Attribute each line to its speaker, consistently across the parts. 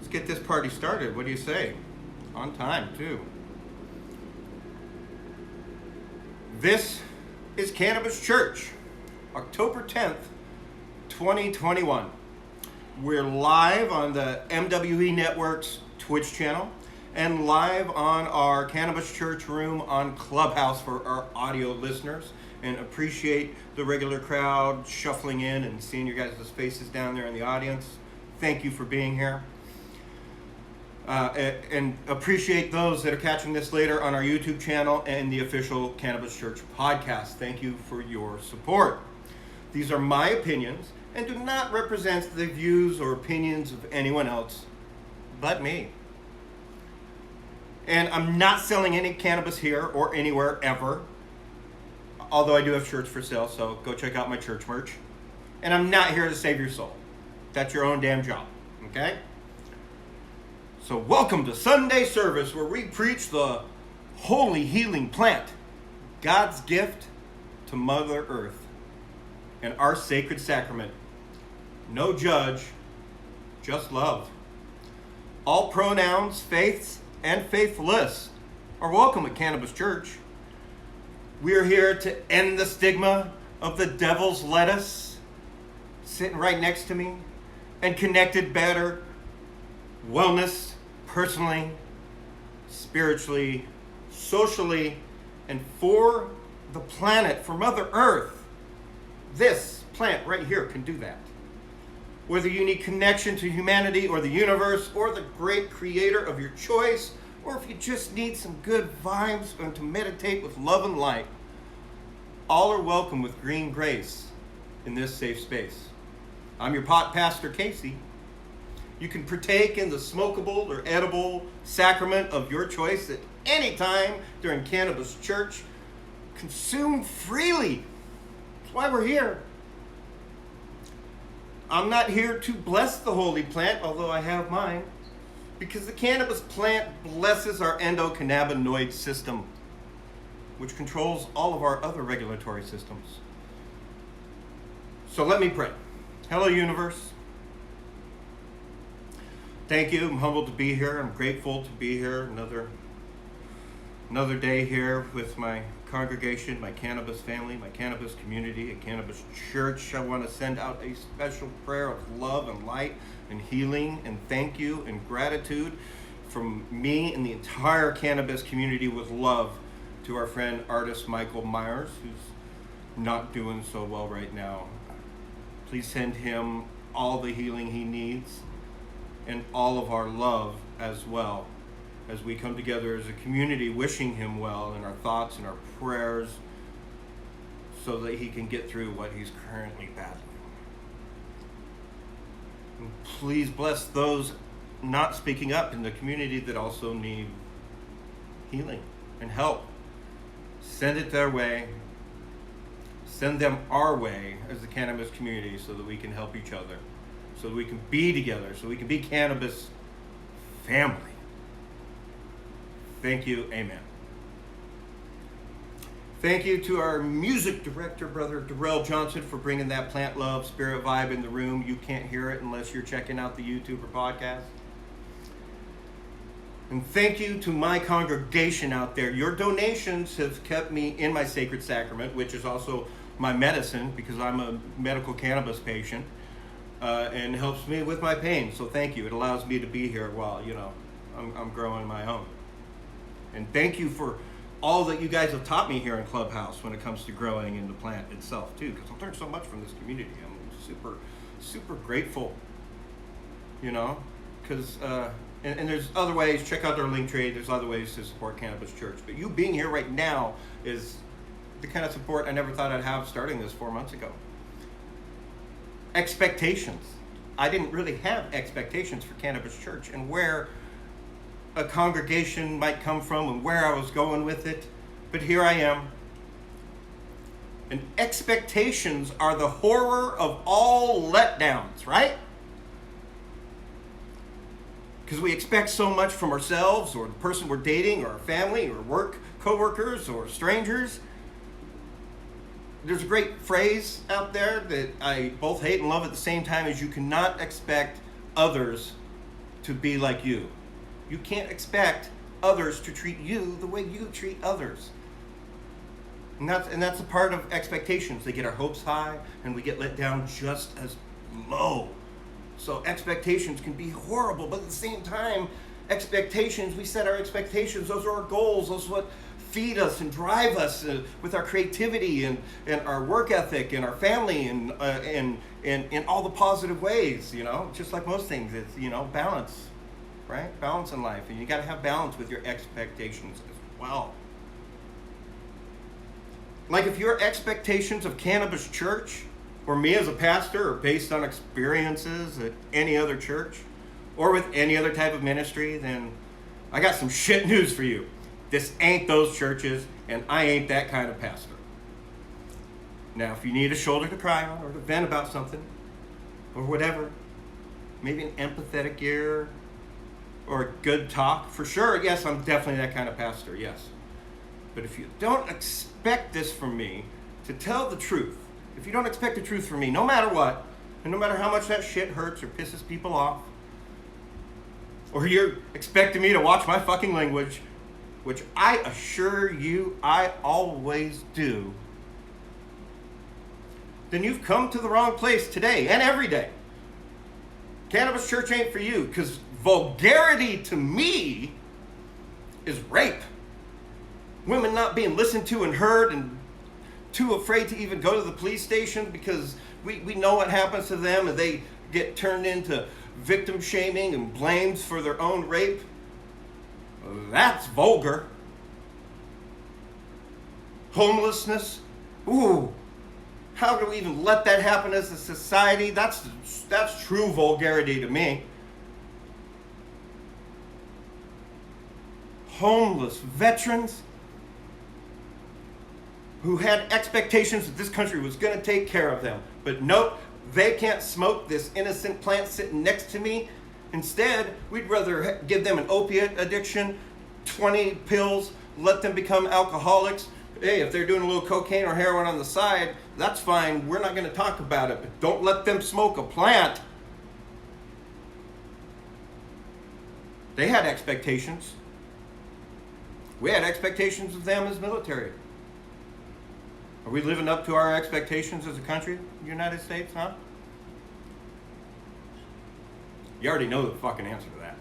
Speaker 1: Let's get this party started. What do you say? On time, too. This is Cannabis Church, October 10th, 2021. We're live on the MWE Network's Twitch channel and live on our Cannabis Church room on Clubhouse for our audio listeners, and appreciate the regular crowd shuffling in and seeing your guys' faces down there in the audience. Thank you for being here. And appreciate those that are catching this later on our YouTube channel and the official Cannabis Church podcast. Thank you for your support. These are my opinions and do not represent the views or opinions of anyone else but me. And I'm not selling any cannabis here or anywhere ever, although I do have shirts for sale, so go check out my church merch. And I'm not here to save your soul. That's your own damn job, okay? So welcome to Sunday service, where we preach the holy healing plant, God's gift to Mother Earth, and our sacred sacrament. No judge, just love. All pronouns, faiths, and faithless are welcome at Cannabis Church. We're here to end the stigma of the devil's lettuce sitting right next to me, and connected better wellness, personally, spiritually, socially, and for the planet, for Mother Earth. This plant right here can do that. Whether you need connection to humanity or the universe or the great creator of your choice, or if you just need some good vibes and to meditate with love and light, all are welcome with green grace in this safe space. I'm your pot pastor, Casey. You can partake in the smokable or edible sacrament of your choice at any time during Cannabis Church. Consume freely. That's why we're here. I'm not here to bless the holy plant, although I have mine, because the cannabis plant blesses our endocannabinoid system, which controls all of our other regulatory systems. So let me pray. Hello, universe. Thank you. I'm humbled to be here. I'm grateful to be here. Another day here with my congregation, my cannabis family, my cannabis community, at Cannabis Church. I want to send out a special prayer of love and light and healing and thank you and gratitude from me and the entire cannabis community, with love to our friend artist Michael Myers, who's not doing so well right now. Please send him all the healing he needs and all of our love as well, as we come together as a community wishing him well in our thoughts and our prayers, so that he can get through what he's currently battling. And please bless those not speaking up in the community that also need healing and help. Send it their way. Send them our way as the cannabis community, so that we can help each other, so that we can be together, so we can be cannabis family. Thank you. Amen. Thank you to our music director, Brother Darrell Johnson, for bringing that plant love spirit vibe in the room. You can't hear it unless you're checking out the YouTube or podcast. And thank you to my congregation out there. Your donations have kept me in my sacred sacrament, which is also my medicine, because I'm a medical cannabis patient, and helps me with my pain. So thank you. It allows me to be here while, I'm growing my own. And thank you for all that you guys have taught me here in Clubhouse when it comes to growing in the plant itself too, because I've learned so much from this community. I'm super, super grateful, because and there's other ways. Check out their link trade. There's other ways to support Cannabis Church. But you being here right now is the kind of support I never thought I'd have starting this 4 months ago. Expectations. I didn't really have expectations for Cannabis Church and where a congregation might come from and where I was going with it. But here I am. And expectations are the horror of all letdowns, right? Because we expect so much from ourselves or the person we're dating or our family or work coworkers or strangers. There's a great phrase out there that I both hate and love at the same time, is you cannot expect others to be like you. You can't expect others to treat you the way you treat others. And that's a part of expectations. They get our hopes high and we get let down just as low. So expectations can be horrible, but at the same time, we set our expectations, those are our goals, those are what feed us and drive us with our creativity and our work ethic and our family and in all the positive ways, just like most things, it's, balance, right? Balance in life, and you got to have balance with your expectations as well. Like if your expectations of Cannabis Church or me as a pastor are based on experiences at any other church or with any other type of ministry, then I got some shit news for you. This ain't those churches, and I ain't that kind of pastor. Now, if you need a shoulder to cry on or to vent about something or whatever, maybe an empathetic ear or a good talk, for sure, yes, I'm definitely that kind of pastor, yes. But if you don't expect this from me to tell the truth, if you don't expect the truth from me, no matter what, and no matter how much that shit hurts or pisses people off, or you're expecting me to watch my fucking language, which I assure you I always do, then you've come to the wrong place today and every day. Cannabis Church ain't for you, because vulgarity to me is rape. Women not being listened to and heard and too afraid to even go to the police station because we know what happens to them and they get turned into victim shaming and blames for their own rape. That's vulgar. Homelessness. Ooh. How do we even let that happen as a society? That's true vulgarity to me. Homeless veterans who had expectations that this country was going to take care of them. But nope, they can't smoke this innocent plant sitting next to me. Instead, we'd rather give them an opiate addiction, 20 pills, let them become alcoholics. Hey, if they're doing a little cocaine or heroin on the side, that's fine. We're not going to talk about it, but don't let them smoke a plant. They had expectations. We had expectations of them as military. Are we living up to our expectations as a country, the United States, huh? You already know the fucking answer to that.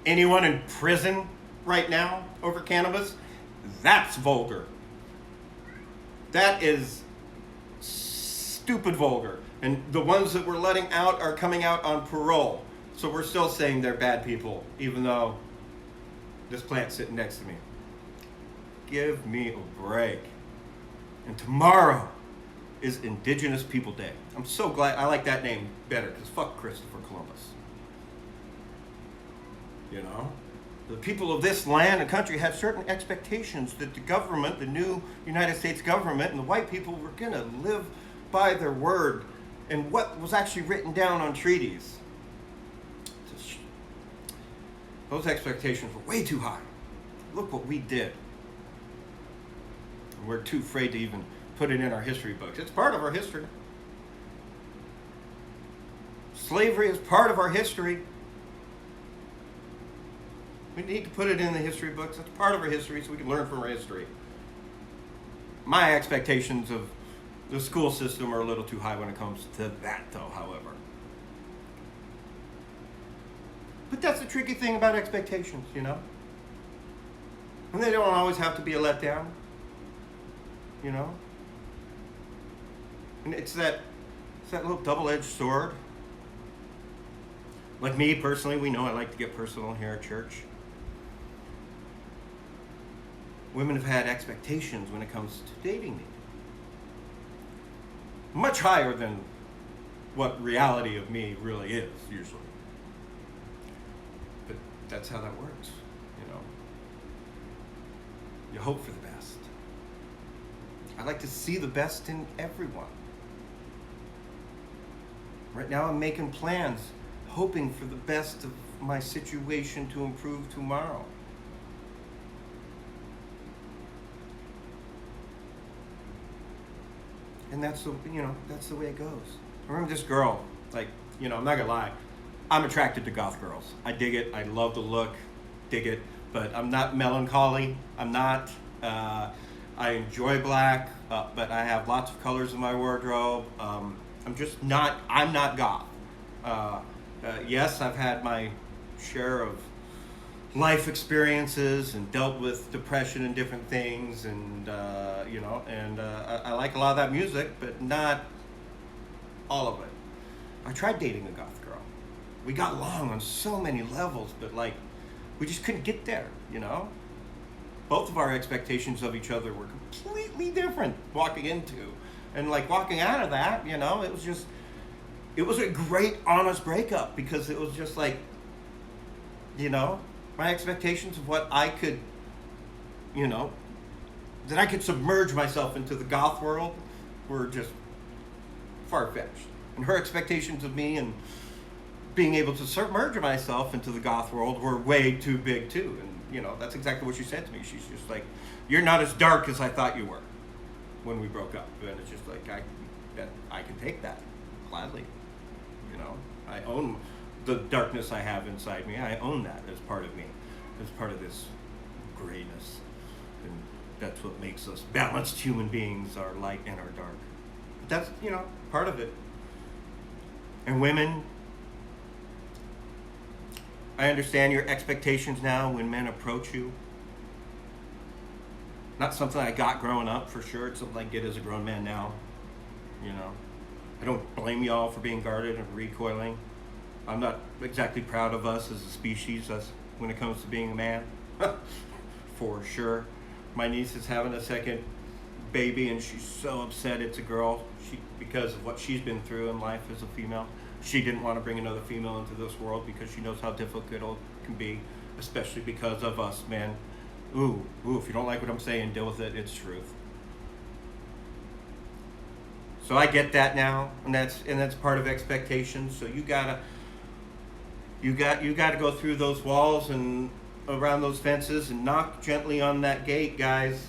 Speaker 1: Anyone in prison right now over cannabis? That's vulgar. That is stupid vulgar. And the ones that we're letting out are coming out on parole. So we're still saying they're bad people, even though this plant's sitting next to me. Give me a break. And tomorrow is Indigenous People Day. I'm so glad. I like that name better because fuck Christopher Columbus. The people of this land and country had certain expectations that the government, the new United States government, and the white people were going to live by their word and what was actually written down on treaties. Those expectations were way too high. Look what we did. And we're too afraid to even put it in our history books. It's part of our history. Slavery is part of our history. We need to put it in the history books. It's part of our history so we can learn from our history. My expectations of the school system are a little too high when it comes to that, though, however. But that's the tricky thing about expectations, And they don't always have to be a letdown, And it's that little double-edged sword. Like me, personally, we know I like to get personal here at church. Women have had expectations when it comes to dating me. Much higher than what reality of me really is, usually. But that's how that works, You hope for the best. I like to see the best in everyone. Right now I'm making plans, hoping for the best of my situation to improve tomorrow. And that's the way it goes. I remember this girl, like, I'm not gonna lie, I'm attracted to goth girls. I dig it. I love the look, dig it. But I'm not melancholy. I'm not. I enjoy black, but I have lots of colors in my wardrobe. I'm just not. I'm not goth. Yes, I've had my share of life experiences and dealt with depression and different things, and I like a lot of that music, but not all of it. I tried dating a goth girl. We got along on so many levels, but like, we just couldn't get there, Both of our expectations of each other were completely different walking into. And like walking out of that, it was a great honest breakup, because it was just like, my expectations of what I could, that I could submerge myself into the goth world were just far-fetched. And her expectations of me and being able to submerge myself into the goth world were way too big too. And that's exactly what she said to me. She's just like, "You're not as dark as I thought you were," when we broke up. And it's just like, I can take that gladly. I own the darkness I have inside me. I own that as part of me, as part of this grayness. And that's what makes us balanced human beings, our light and our dark. But that's, part of it. And women, I understand your expectations now when men approach you. Not something I got growing up, for sure. It's something I get as a grown man now. I don't blame y'all for being guarded and recoiling. I'm not exactly proud of us as a species when it comes to being a man. For sure. My niece is having a second baby, and she's so upset it's a girl because of what she's been through in life as a female. She didn't want to bring another female into this world because she knows how difficult it can be, especially because of us, man. Ooh, if you don't like what I'm saying, deal with it. It's truth. So I get that now, and that's part of expectations. So you gotta go through those walls and around those fences and knock gently on that gate, guys.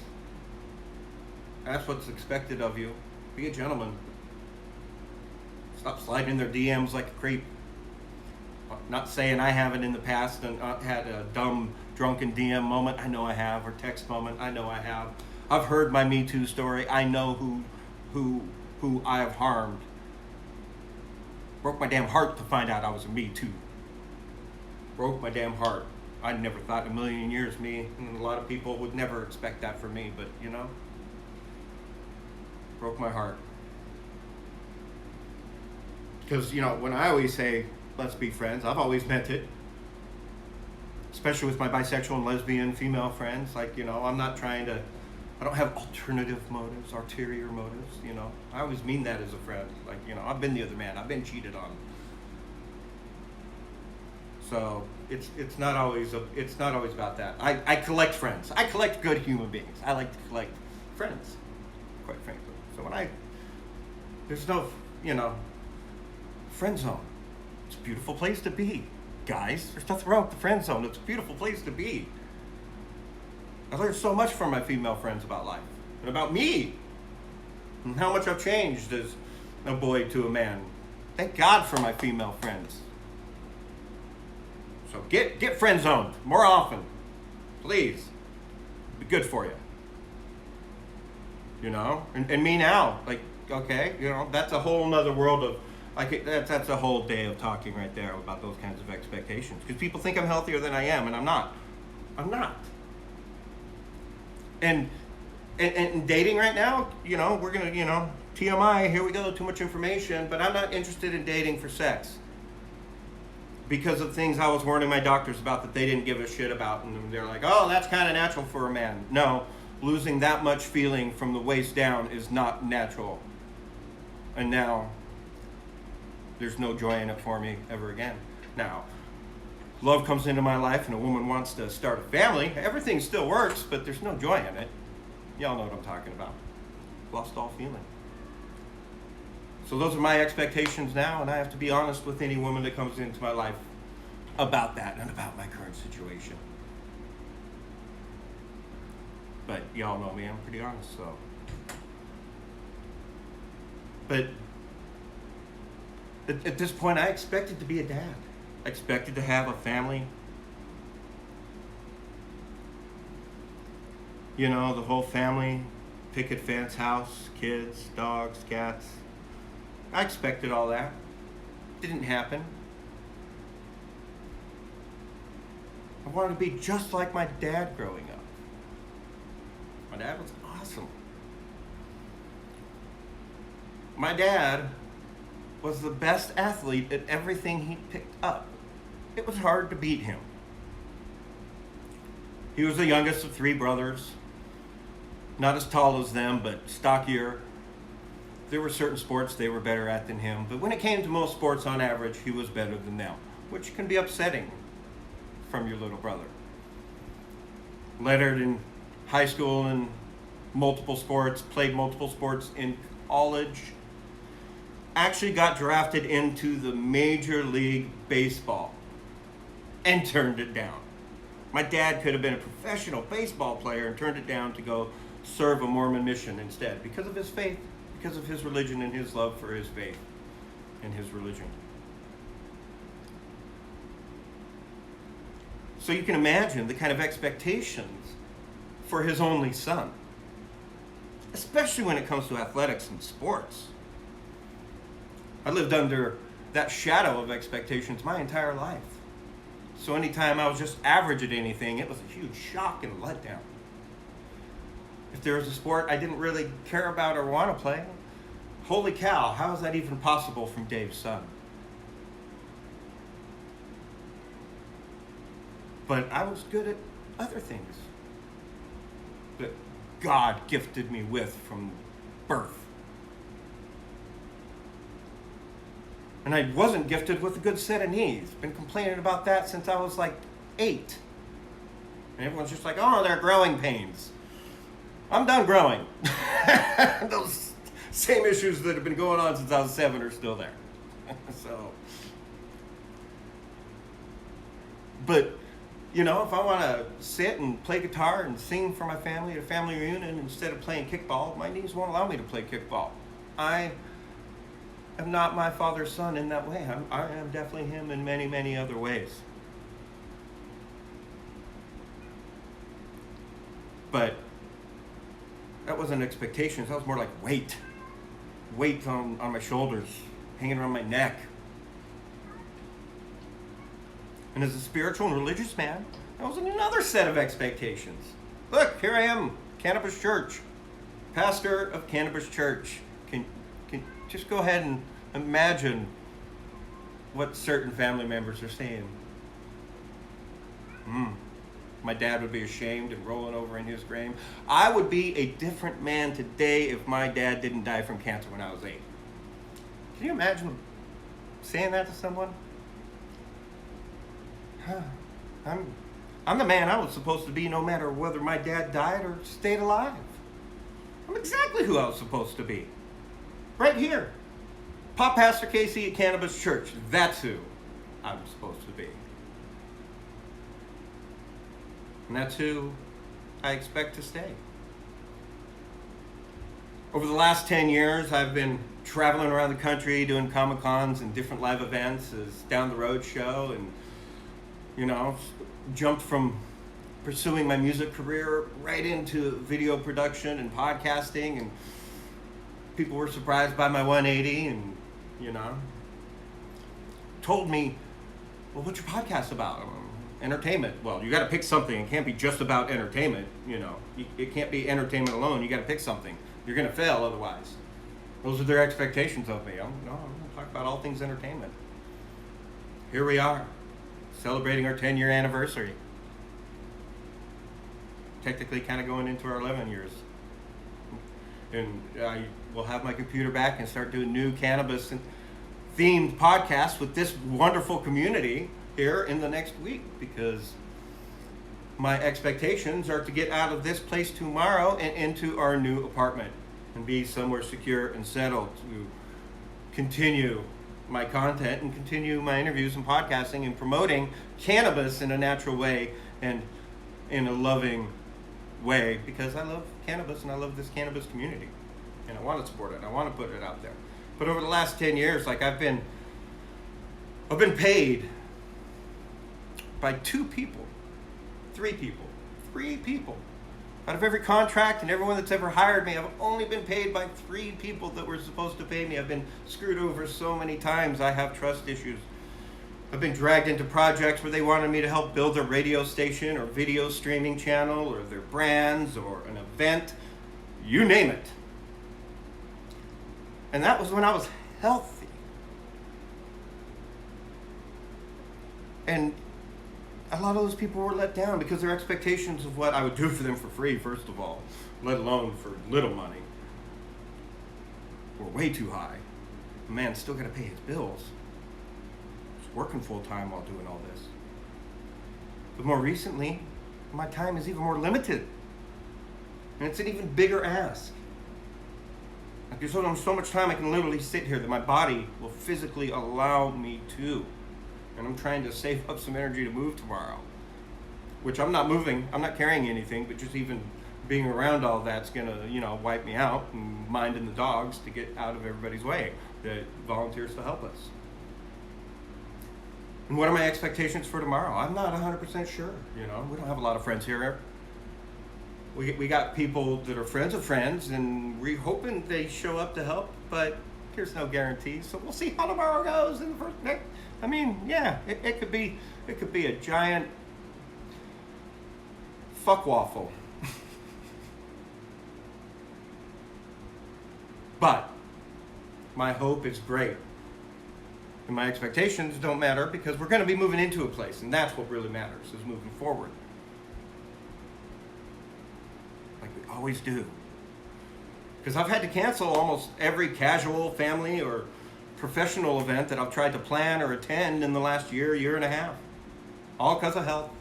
Speaker 1: That's what's expected of you. Be a gentleman. Stop sliding in their DMs like a creep. Not saying I haven't in the past and had a dumb, drunken DM moment. I know I have, or text moment. I know I have. I've heard my Me Too story. I know who I have harmed. Broke my damn heart to find out I was a Me Too. Broke my damn heart. I never thought in a million years me, and a lot of people would never expect that from me, but broke my heart. Because, when I always say, let's be friends, I've always meant it. Especially with my bisexual and lesbian female friends. Like, I'm not trying to, I don't have alternative motives, ulterior motives, I always mean that as a friend. Like, I've been the other man. I've been cheated on. So it's not always about that. I collect friends. I collect good human beings. I like to collect friends, quite frankly. So there's no, friend zone. It's a beautiful place to be, guys. There's nothing wrong with the friend zone. It's a beautiful place to be. I learned so much from my female friends about life and about me and how much I've changed as a boy to a man. Thank God for my female friends. So get friend zoned more often, please. It'd be good for you. And me now, like, okay, that's a whole nother world of, that's a whole day of talking right there about those kinds of expectations. Because people think I'm healthier than I am, and I'm not. And dating right now, we're gonna, TMI, here we go, too much information, but I'm not interested in dating for sex. Because of things I was warning my doctors about that they didn't give a shit about, and they're like, oh, that's kind of natural for a man. No, losing that much feeling from the waist down is not natural. And now, there's no joy in it for me ever again. Now, love comes into my life and a woman wants to start a family, everything still works, but there's no joy in it. Y'all know what I'm talking about. Lost all feeling. So those are my expectations now, and I have to be honest with any woman that comes into my life about that and about my current situation. But y'all know me, I'm pretty honest, so. But At this point, I expected to be a dad. I expected to have a family. You know, the whole family, picket fence, house, kids, dogs, cats. I expected all that. Didn't happen. I wanted to be just like my dad growing up. My dad was awesome. My dad was the best athlete at everything he picked up. It was hard to beat him. He was the youngest of three brothers. Not as tall as them, but stockier. There were certain sports they were better at than him, but when it came to most sports on average, he was better than them, which can be upsetting from your little brother. Lettered in high school in multiple sports, played multiple sports in college, actually got drafted into the Major League Baseball and turned it down. My dad could have been a professional baseball player and turned it down to go serve a Mormon mission instead because of his faith, because of his religion and his love for his faith and his religion. So you can imagine the kind of expectations for his only son, especially when it comes to athletics and sports. I lived under that shadow of expectations my entire life. So anytime I was just average at anything, it was a huge shock and letdown. If there was a sport I didn't really care about or want to play, holy cow, how is that even possible from Dave's son? But I was good at other things that God gifted me with from birth. And I wasn't gifted with a good set of knees. Been complaining about that since I was like 8. And everyone's just like, oh, they're growing pains. I'm done growing. Those same issues that have been going on since I was 7 are still there. But, you know, if I want to sit and play guitar and sing for my family at a family reunion instead of playing kickball, my knees won't allow me to play kickball. I am not my father's son in that way. I am definitely him in many, many other ways. But that wasn't expectations. That was more like weight. Weight on my shoulders, hanging around my neck. And as a spiritual and religious man, that was another set of expectations. Look, here I am, Cannabis Church, pastor of Cannabis Church. Can just go ahead and imagine what certain family members are saying. My dad would be ashamed and rolling over in his grave. I would be a different man today if my dad didn't die from cancer when I was 8. Can you imagine saying that to someone? I'm the man I was supposed to be no matter whether my dad died or stayed alive. I'm exactly who I was supposed to be. Right here. Pop Pastor Casey at Cannabis Church. That's who I'm supposed to be. And that's who I expect to stay. Over the last 10 years, I've been traveling around the country doing Comic-Cons and different live events as Down the Road show, and, you know, jumped from pursuing my music career right into video production and podcasting, and people were surprised by my 180 and, you know, told me, well, what's your podcast about? Entertainment. Well, you got to pick something. It can't be just about entertainment. You know, it can't be entertainment alone. You got to pick something. You're going to fail otherwise. Those are their expectations of me. I'm going to talk about all things entertainment. Here we are, celebrating our 10-year anniversary. Technically, kind of going into our 11 years. And I will have my computer back and start doing new cannabis themed podcasts with this wonderful community here in the next week, because my expectations are to get out of this place tomorrow and into our new apartment and be somewhere secure and settled to continue my content and continue my interviews and podcasting and promoting cannabis in a natural way and in a loving way, because I love cannabis and I love this cannabis community and I want to support it. I want to put it out there. But over the last 10 years, like, I've been I've been paid by 2 people, 3 people, 3 people. Out of every contract and everyone that's ever hired me, I've only been paid by 3 people that were supposed to pay me. I've been screwed over so many times. I have trust issues. I've been dragged into projects where they wanted me to help build their radio station or video streaming channel or their brands or an event, you name it. And that was when I was healthy. And a lot of those people were let down because their expectations of what I would do for them for free, first of all, let alone for little money, were way too high. A man's still got to pay his bills. He's working full time while doing all this. But more recently, my time is even more limited. And it's an even bigger ask. Like there's only so much time I can literally sit here that my body will physically allow me to. And I'm trying to save up some energy to move tomorrow, which I'm not moving. I'm not carrying anything, but just even being around all that's gonna, wipe me out, and minding the dogs to get out of everybody's way that volunteers to help us. And what are my expectations for tomorrow? I'm not 100% sure. We don't have a lot of friends here. We got people that are friends of friends, and we're hoping they show up to help, but there's no guarantee. So we'll see how tomorrow goes in the first next. It could be a giant fuck waffle. But my hope is great. And my expectations don't matter because we're going to be moving into a place, and that's what really matters, is moving forward. Like we always do. Because I've had to cancel almost every casual, family, or professional event that I've tried to plan or attend in the last year and a half. All because of health.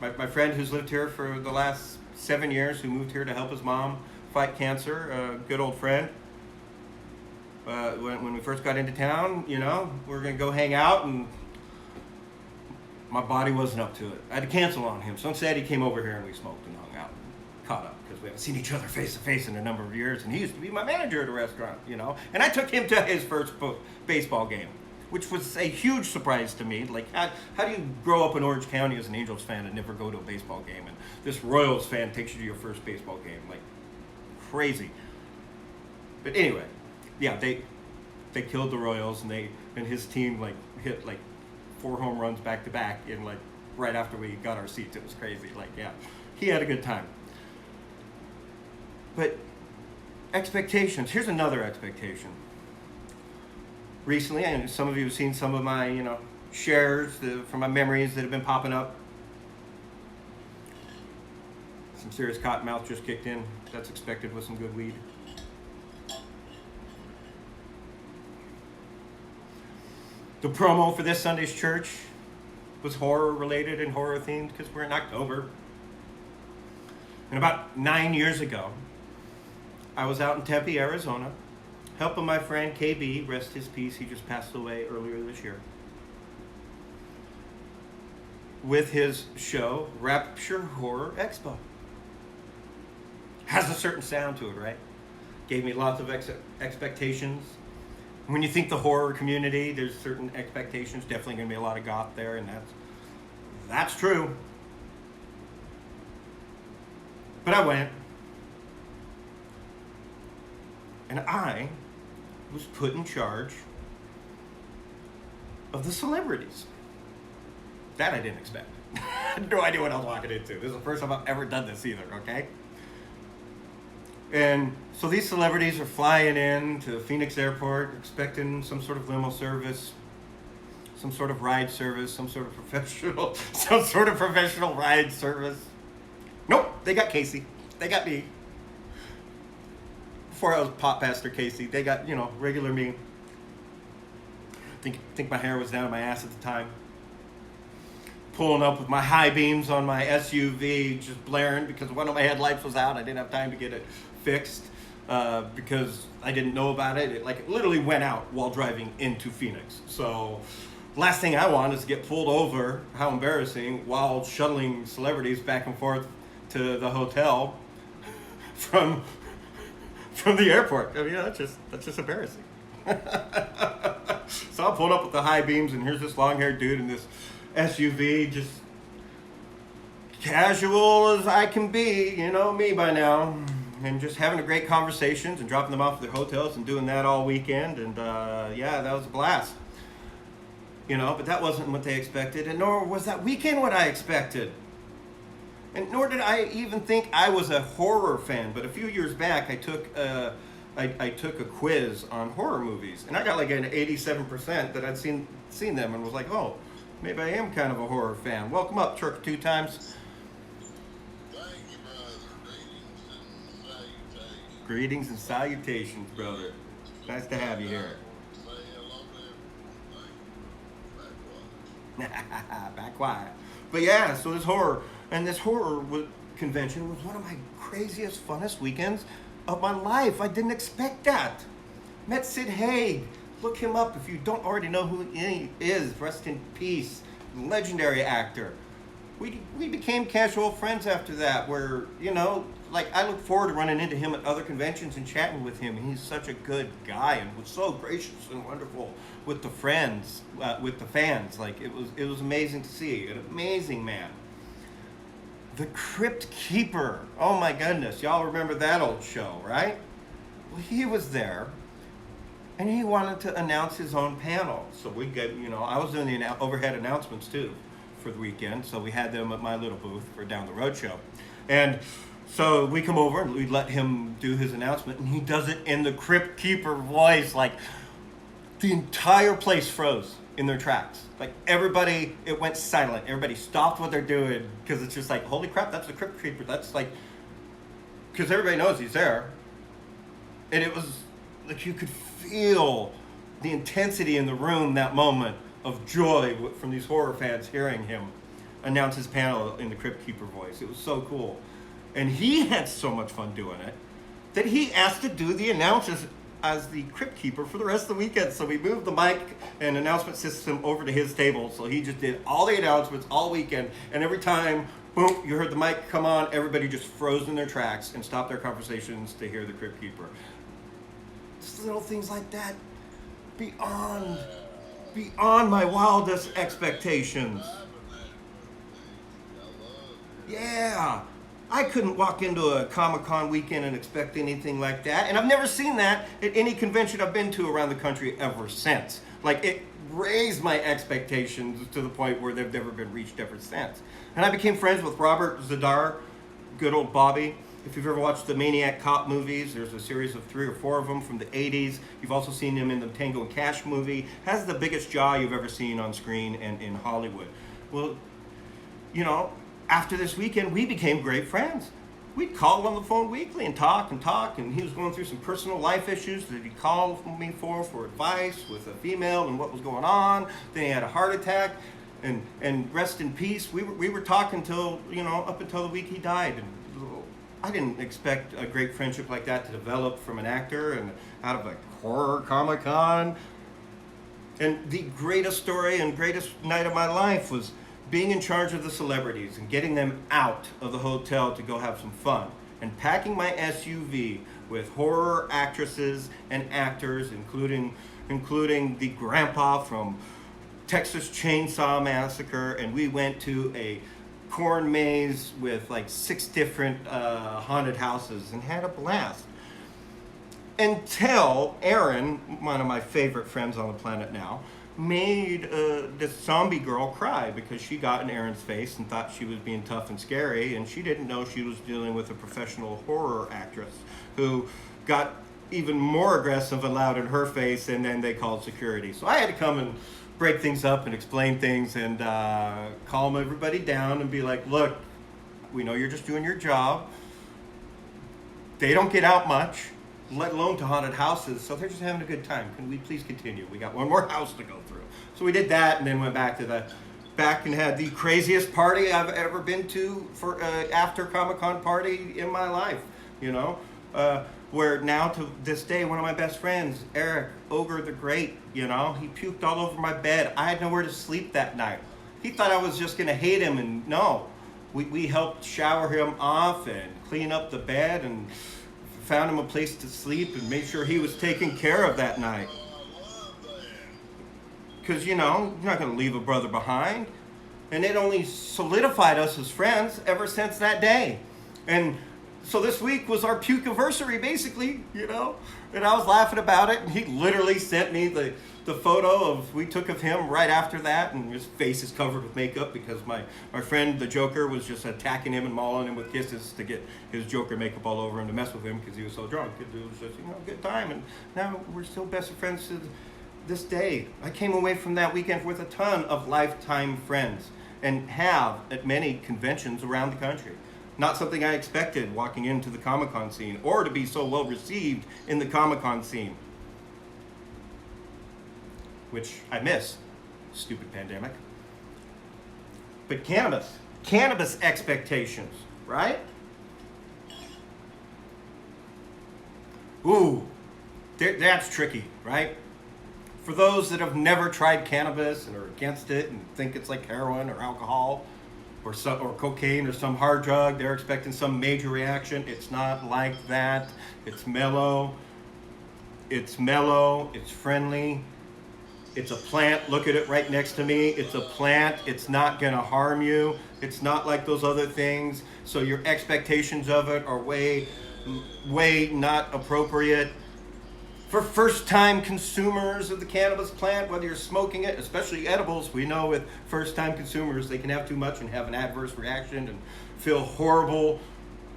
Speaker 1: My friend who's lived here for the last 7 years, who moved here to help his mom fight cancer, a good old friend. When we first got into town, we were going to go hang out, and my body wasn't up to it. I had to cancel on him. So instead he came over here and we smoked and hung out. Caught up because we haven't seen each other face to face in a number of years, and he used to be my manager at a restaurant, and I took him to his first baseball game, which was a huge surprise to me. Like, how do you grow up in Orange County as an Angels fan and never go to a baseball game, and this Royals fan takes you to your first baseball game? Like, crazy. But anyway, yeah, they killed the Royals, and his team hit 4 home runs back to back in right after we got our seats. It was crazy. He had a good time. But expectations. Here's another expectation. Recently, and some of you have seen some of my, shares from my memories that have been popping up. Some serious cottonmouth just kicked in. That's expected with some good weed. The promo for this Sunday's church was horror related and horror themed because we're in October. And about 9 years ago, I was out in Tempe, Arizona, helping my friend KB, rest his peace, he just passed away earlier this year, with his show, Rapture Horror Expo. Has a certain sound to it, right? Gave me lots of expectations. When you think the horror community, there's certain expectations. Definitely going to be a lot of goth there, and that's true. But I went, and I was put in charge of the celebrities. That I didn't expect. I had no idea what I was walking into. This is the first time I've ever done this either, okay? And so these celebrities are flying in to Phoenix Airport, expecting some sort of limo service, some sort of ride service, some sort of professional ride service. Nope, they got Casey. They got me. Before I was Pop Pastor Casey, they got, regular me. Think my hair was down to my ass at the time. Pulling up with my high beams on my SUV, just blaring because one of my headlights was out. I didn't have time to get it fixed because I didn't know about it. It literally went out while driving into Phoenix. So last thing I want is to get pulled over, how embarrassing, while shuttling celebrities back and forth to the hotel from the airport. I mean, that's just embarrassing. So I'm pulling up with the high beams, and here's this long-haired dude in this SUV, just casual as I can be, you know me by now, and just having a great conversations and dropping them off at their hotels and doing that all weekend. And yeah, that was a blast. You know, but that wasn't what they expected, and nor was that weekend what I expected. And nor did I even think I was a horror fan. But a few years back, I took a quiz on horror movies, and I got like an 87% that I'd seen them, and was like, oh, maybe I am kind of a horror fan. Welcome up, Turk, 2 times.
Speaker 2: Thank you, brother.
Speaker 1: Greetings and salutations, brother. Nice to have you here.
Speaker 2: Say hello to everyone.
Speaker 1: Back quiet. But yeah, so this horror convention was one of my craziest, funnest weekends of my life. I didn't expect that. Met Sid Haig. Look him up if you don't already know who he is. Rest in peace. Legendary actor. We became casual friends after that, where, you know, like, I look forward to running into him at other conventions and chatting with him. He's such a good guy and was so gracious and wonderful with the fans. Like, it was amazing to see. An amazing man. The Crypt Keeper. Oh my goodness, y'all remember that old show, right? Well, he was there, and he wanted to announce his own panel. So we get, you know, I was doing the overhead announcements too for the weekend, so we had them at my little booth for Down the Road show. And so we come over and we let him do his announcement, and he does it in the Crypt Keeper voice. Like, the entire place froze in their tracks. Like, everybody, it went silent. Everybody stopped what they're doing, because it's just like, holy crap, that's the Crypt Keeper. That's like, because everybody knows he's there. And it was like, you could feel the intensity in the room that moment of joy from these horror fans hearing him announce his panel in the Crypt Keeper voice. It was so cool. And he had so much fun doing it that he asked to do the announcers as the Crypt Keeper for the rest of the weekend. So we moved the mic and announcement system over to his table. So he just did all the announcements all weekend. And every time, boom, you heard the mic come on, everybody just froze in their tracks and stopped their conversations to hear the Crypt Keeper. Just little things like that, beyond my wildest expectations. Yeah. I couldn't walk into a Comic-Con weekend and expect anything like that. And I've never seen that at any convention I've been to around the country ever since. Like, it raised my expectations to the point where they've never been reached ever since. And I became friends with Robert Zadar, good old Bobby. If you've ever watched the Maniac Cop movies, there's a series of 3 or 4 of them from the 80s. You've also seen him in the Tango and Cash movie. Has the biggest jaw you've ever seen on screen and in Hollywood. Well, you know, after this weekend, we became great friends. We'd call on the phone weekly and talk, and he was going through some personal life issues that he called me for advice with a female and what was going on. Then he had a heart attack, and rest in peace. We were talking till, you know, up until the week he died. And I didn't expect a great friendship like that to develop from an actor and out of a horror Comic-Con. And the greatest story and greatest night of my life was being in charge of the celebrities and getting them out of the hotel to go have some fun, and packing my SUV with horror actresses and actors, including the grandpa from Texas Chainsaw Massacre, and we went to a corn maze with like 6 different haunted houses and had a blast. Until Aaron, one of my favorite friends on the planet now, made this zombie girl cry because she got in Aaron's face and thought she was being tough and scary, and she didn't know she was dealing with a professional horror actress who got even more aggressive and loud in her face, and then they called security. So I had to come and break things up and explain things and calm everybody down and be like, look, we know you're just doing your job. They don't get out much, let alone to haunted houses, so they're just having a good time. Can we please continue? We got one more house to go through. So we did that, and then went back and had the craziest party I've ever been to for after Comic-Con party in my life, you know, where now to this day, one of my best friends, Eric Ogre the Great, you know, he puked all over my bed. I had nowhere to sleep that night. He thought I was just gonna hate him, and no, we helped shower him off and clean up the bed and found him a place to sleep and made sure he was taken care of that night. because, you're not going to leave a brother behind. And it only solidified us as friends ever since that day. And so this week was our puke anniversary, basically, And I was laughing about it, and he literally sent me the photo we took of him right after that, and his face is covered with makeup because my friend, the Joker, was just attacking him and mauling him with kisses to get his Joker makeup all over him to mess with him because he was so drunk. It was just, a good time, and now we're still best of friends to this day. I came away from that weekend with a ton of lifetime friends and have at many conventions around the country. Not something I expected walking into the Comic-Con scene or to be so well received in the Comic-Con scene, which I miss. Stupid pandemic. But cannabis expectations, right? Ooh, that's tricky, right? For those that have never tried cannabis and are against it and think it's like heroin or alcohol or cocaine or some hard drug, they're expecting some major reaction. It's not like that. It's mellow. It's friendly. It's a plant. Look at it right next to me. It's a plant. It's not going to harm you. It's not like those other things. So your expectations of it are way not appropriate. For first-time consumers of the cannabis plant, whether you're smoking it, especially edibles, we know with first-time consumers, they can have too much and have an adverse reaction and feel horrible.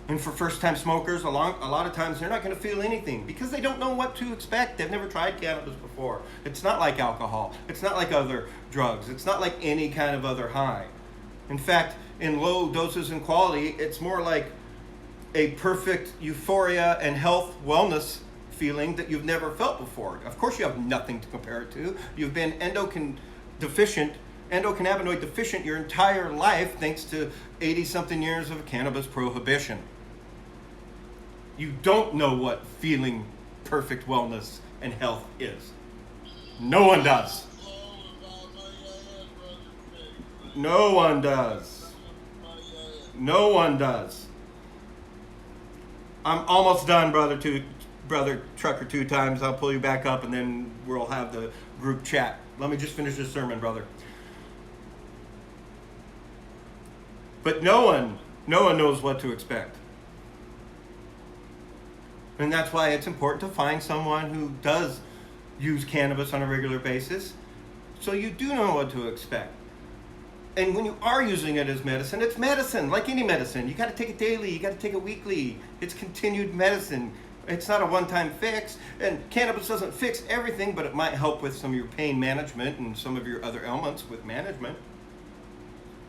Speaker 1: And for first-time smokers, a lot of times they're not going to feel anything because they don't know what to expect. They've never tried cannabis before. It's not like alcohol. It's not like other drugs. It's not like any kind of other high. In fact, in low doses and quality, it's more like a perfect euphoria and health wellness feeling that you've never felt before. Of course, you have nothing to compare it to. You've been endocannabinoid deficient your entire life thanks to 80-something years of cannabis prohibition. You don't know what feeling perfect wellness and health is. No one does. No one does. No one does. I'm almost done, brother trucker 2 times. I'll pull you back up and then we'll have the group chat. Let me just finish this sermon, brother. But no one knows what to expect. And that's why it's important to find someone who does use cannabis on a regular basis so you do know what to expect. And when you are using it as medicine, it's medicine, like any medicine. You got to take it daily, you got to take it weekly. It's continued medicine. It's not a one-time fix. And cannabis doesn't fix everything, but it might help with some of your pain management and some of your other ailments with management.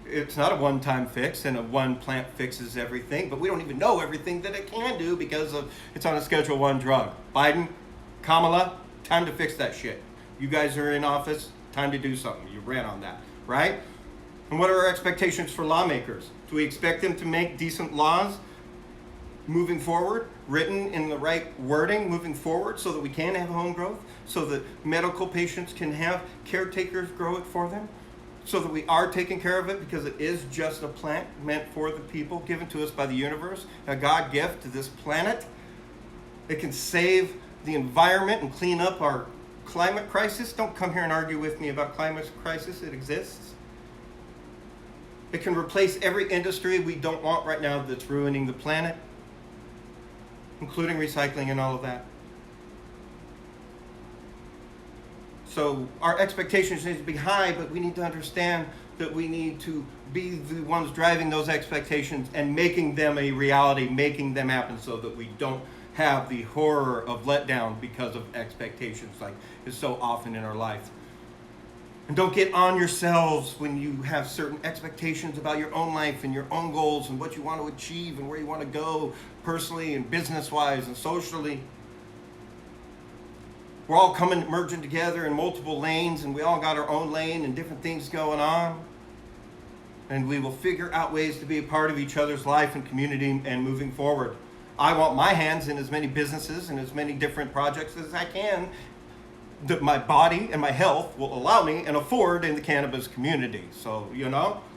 Speaker 1: It's not a one-time fix and a one plant fixes everything, but we don't even know everything that it can do because it's on a Schedule 1 drug. Biden, Kamala, time to fix that shit. You guys are in office, time to do something. You ran on that, right? And what are our expectations for lawmakers? Do we expect them to make decent laws moving forward, written in the right wording moving forward so that we can have home growth, so that medical patients can have caretakers grow it for them? So that we are taking care of it because it is just a plant meant for the people, given to us by the universe, a God gift to this planet. It can save the environment and clean up our climate crisis. Don't come here and argue with me about climate crisis. It exists. It can replace every industry we don't want right now that's ruining the planet, including recycling and all of that. So our expectations need to be high, but we need to understand that we need to be the ones driving those expectations and making them a reality, making them happen so that we don't have the horror of letdown because of expectations like is so often in our life. And don't get on yourselves when you have certain expectations about your own life and your own goals and what you want to achieve and where you want to go personally and business-wise and socially. We're all merging together in multiple lanes, and we all got our own lane and different things going on. And we will figure out ways to be a part of each other's life and community and moving forward. I want my hands in as many businesses and as many different projects as I can that my body and my health will allow me and afford in the cannabis community. So,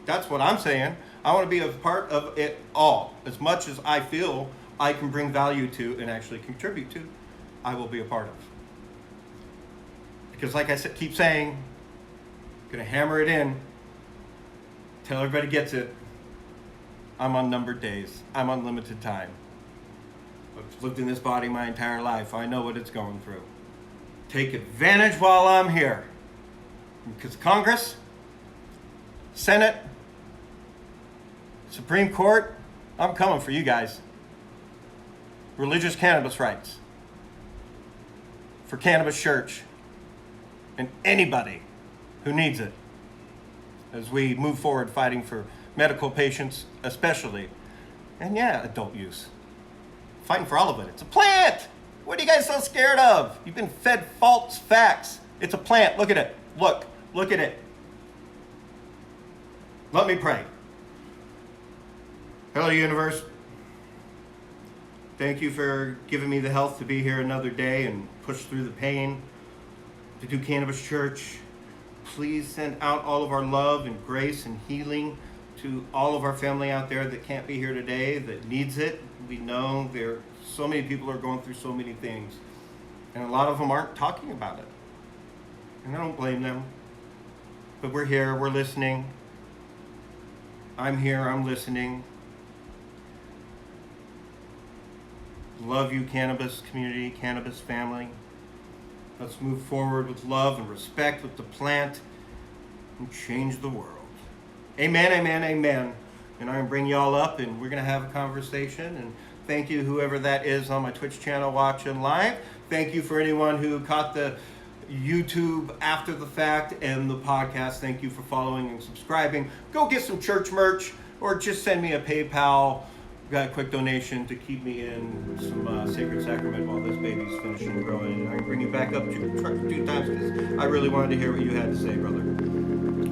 Speaker 1: that's what I'm saying. I want to be a part of it all. As much as I feel I can bring value to and actually contribute to, I will be a part of. Because like I keep saying, Gonna hammer it in till everybody gets it. I'm on numbered days. I'm on limited time. I've lived in this body my entire life. I know what it's going through. Take advantage while I'm here. Because Congress, Senate, Supreme Court, I'm coming for you guys. Religious cannabis rights. For Cannabis Church. And anybody who needs it. As we move forward fighting for medical patients especially. And yeah, adult use. Fighting for all of it. It's a plant! What are you guys so scared of? You've been fed false facts. It's a plant. Look at it. Look at it. Let me pray. Hello, universe. Thank you for giving me the health to be here another day and push through the pain to do Cannabis Church. Please send out all of our love and grace and healing to all of our family out there that can't be here today, that needs it. We know there so many people are going through so many things, and a lot of them aren't talking about it. And I don't blame them. But we're here, we're listening. I'm here, I'm listening. Love you, cannabis community, cannabis family. Let's move forward with love and respect with the plant and change the world. Amen, amen, amen. And I'm going to bring y'all up and we're going to have a conversation. And thank you, whoever that is on my Twitch channel watching live. Thank you for anyone who caught the YouTube after the fact and the podcast. Thank you for following and subscribing. Go get some church merch or just send me a PayPal. Got a quick donation to keep me in some sacred sacrament while this baby's finishing growing. I can bring you back up two times because I really wanted to hear what you had to say, brother.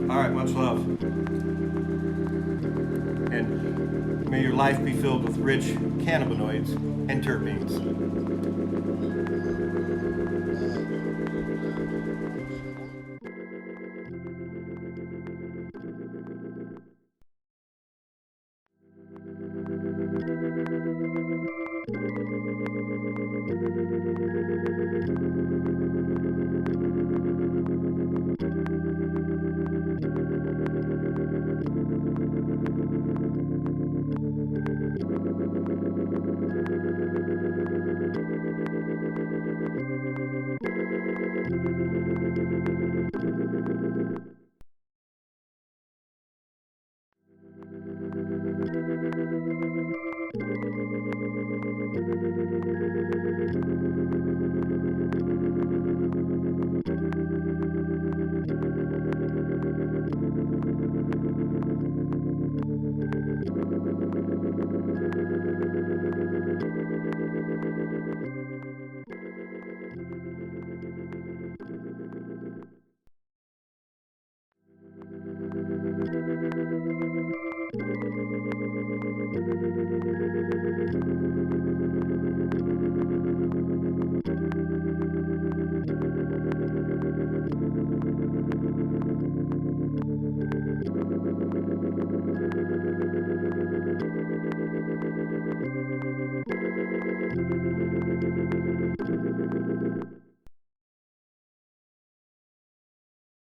Speaker 1: All right, much love. And may your life be filled with rich cannabinoids and terpenes.